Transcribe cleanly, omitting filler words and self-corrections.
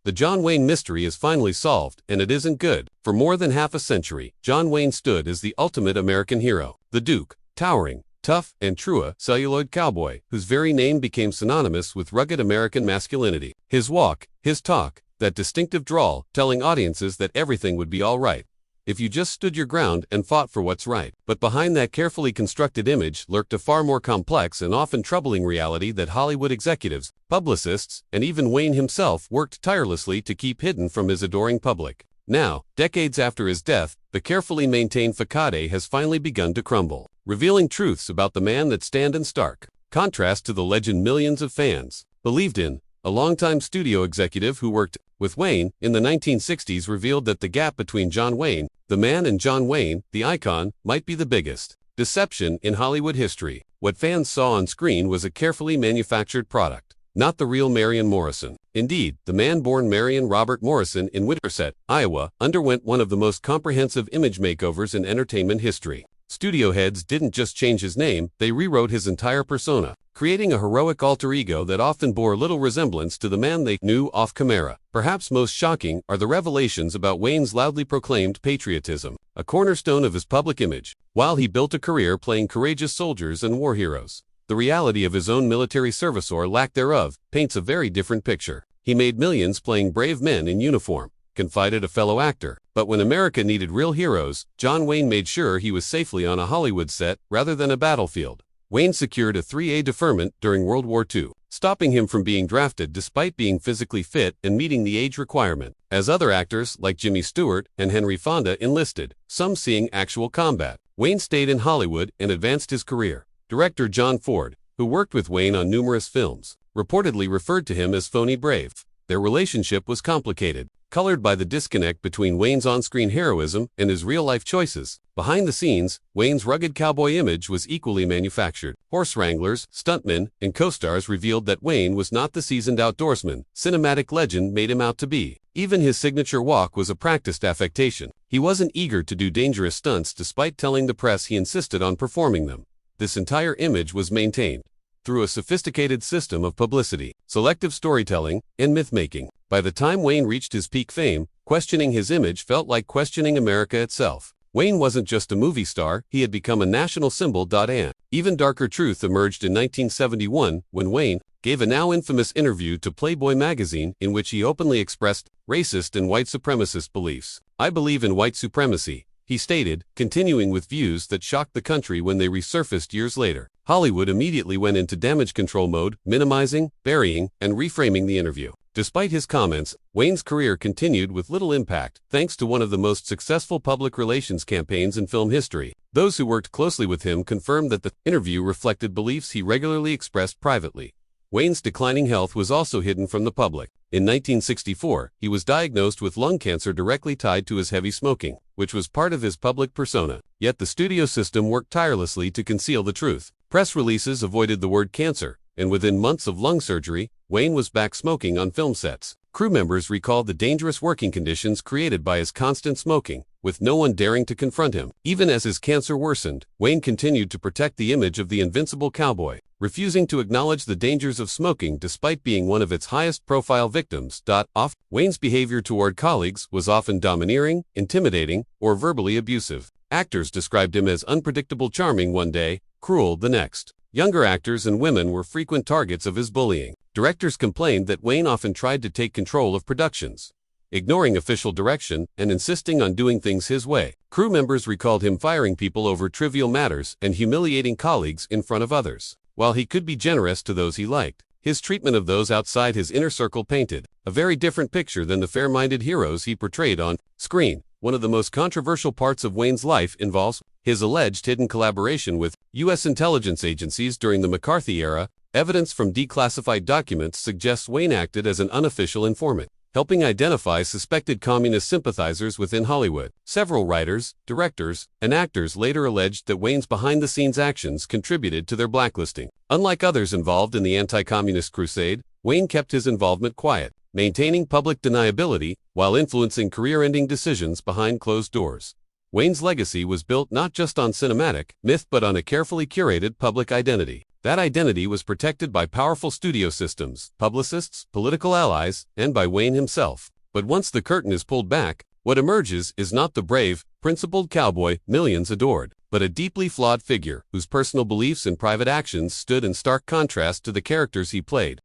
The John Wayne mystery is finally solved, and it isn't good. For more than half a century, John Wayne stood as the ultimate American hero. The Duke, towering, tough, and true a celluloid cowboy, whose very name became synonymous with rugged American masculinity. His walk, his talk, that distinctive drawl, telling audiences that everything would be all right if you just stood your ground and fought for what's right. But behind that carefully constructed image lurked a far more complex and often troubling reality that Hollywood executives, publicists, and even Wayne himself worked tirelessly to keep hidden from his adoring public. Now, decades after his death, the carefully maintained facade has finally begun to crumble, revealing truths about the man that stand in stark contrast to the legend millions of fans believed in. A longtime studio executive who worked with Wayne in the 1960s revealed that the gap between John Wayne, the man, and John Wayne, the icon, might be the biggest deception in Hollywood history. What fans saw on screen was a carefully manufactured product, not the real Marion Morrison. Indeed, the man born Marion Robert Morrison in Winterset, Iowa, underwent one of the most comprehensive image makeovers in entertainment history. Studio heads didn't just change his name, they rewrote his entire persona, creating a heroic alter ego that often bore little resemblance to the man they knew off camera. Perhaps most shocking are the revelations about Wayne's loudly proclaimed patriotism, a cornerstone of his public image. While he built a career playing courageous soldiers and war heroes, the reality of his own military service or lack thereof paints a very different picture. He made millions playing brave men in uniform, confided a fellow actor. But when America needed real heroes, John Wayne made sure he was safely on a Hollywood set rather than a battlefield. Wayne secured a 3A deferment during World War II, stopping him from being drafted despite being physically fit and meeting the age requirement, as other actors like Jimmy Stewart and Henry Fonda enlisted, some seeing actual combat. Wayne stayed in Hollywood and advanced his career. Director John Ford, who worked with Wayne on numerous films, reportedly referred to him as phony brave. Their relationship was complicated, colored by the disconnect between Wayne's on-screen heroism and his real-life choices. Behind the scenes, Wayne's rugged cowboy image was equally manufactured. Horse wranglers, stuntmen, and co-stars revealed that Wayne was not the seasoned outdoorsman cinematic legend made him out to be. Even his signature walk was a practiced affectation. He wasn't eager to do dangerous stunts despite telling the press he insisted on performing them. This entire image was maintained through a sophisticated system of publicity, selective storytelling, and myth-making. By the time Wayne reached his peak fame, questioning his image felt like questioning America itself. Wayne wasn't just a movie star, he had become a national symbol. An even darker truth emerged in 1971 when Wayne gave a now infamous interview to Playboy magazine in which he openly expressed racist and white supremacist beliefs. "I believe in white supremacy," he stated, continuing with views that shocked the country when they resurfaced years later. Hollywood immediately went into damage control mode, minimizing, burying, and reframing the interview. Despite his comments, Wayne's career continued with little impact, thanks to one of the most successful public relations campaigns in film history. Those who worked closely with him confirmed that the interview reflected beliefs he regularly expressed privately. Wayne's declining health was also hidden from the public. In 1964, he was diagnosed with lung cancer directly tied to his heavy smoking, which was part of his public persona. Yet the studio system worked tirelessly to conceal the truth. Press releases avoided the word cancer, and within months of lung surgery, Wayne was back smoking on film sets. Crew members recalled the dangerous working conditions created by his constant smoking, with no one daring to confront him. Even as his cancer worsened, Wayne continued to protect the image of the invincible cowboy, refusing to acknowledge the dangers of smoking despite being one of its highest-profile victims. Wayne's behavior toward colleagues was often domineering, intimidating, or verbally abusive. Actors described him as unpredictable charming one day, cruel the next. Younger actors and women were frequent targets of his bullying. Directors complained that Wayne often tried to take control of productions, ignoring official direction and insisting on doing things his way. Crew members recalled him firing people over trivial matters and humiliating colleagues in front of others. While he could be generous to those he liked, his treatment of those outside his inner circle painted a very different picture than the fair-minded heroes he portrayed on screen. One of the most controversial parts of Wayne's life involves his alleged hidden collaboration with U.S. intelligence agencies during the McCarthy era. Evidence from declassified documents suggests Wayne acted as an unofficial informant, helping identify suspected communist sympathizers within Hollywood. Several writers, directors, and actors later alleged that Wayne's behind-the-scenes actions contributed to their blacklisting. Unlike others involved in the anti-communist crusade, Wayne kept his involvement quiet, maintaining public deniability while influencing career-ending decisions behind closed doors. Wayne's legacy was built not just on cinematic myth but on a carefully curated public identity. That identity was protected by powerful studio systems, publicists, political allies, and by Wayne himself. But once the curtain is pulled back, what emerges is not the brave, principled cowboy millions adored, but a deeply flawed figure whose personal beliefs and private actions stood in stark contrast to the characters he played.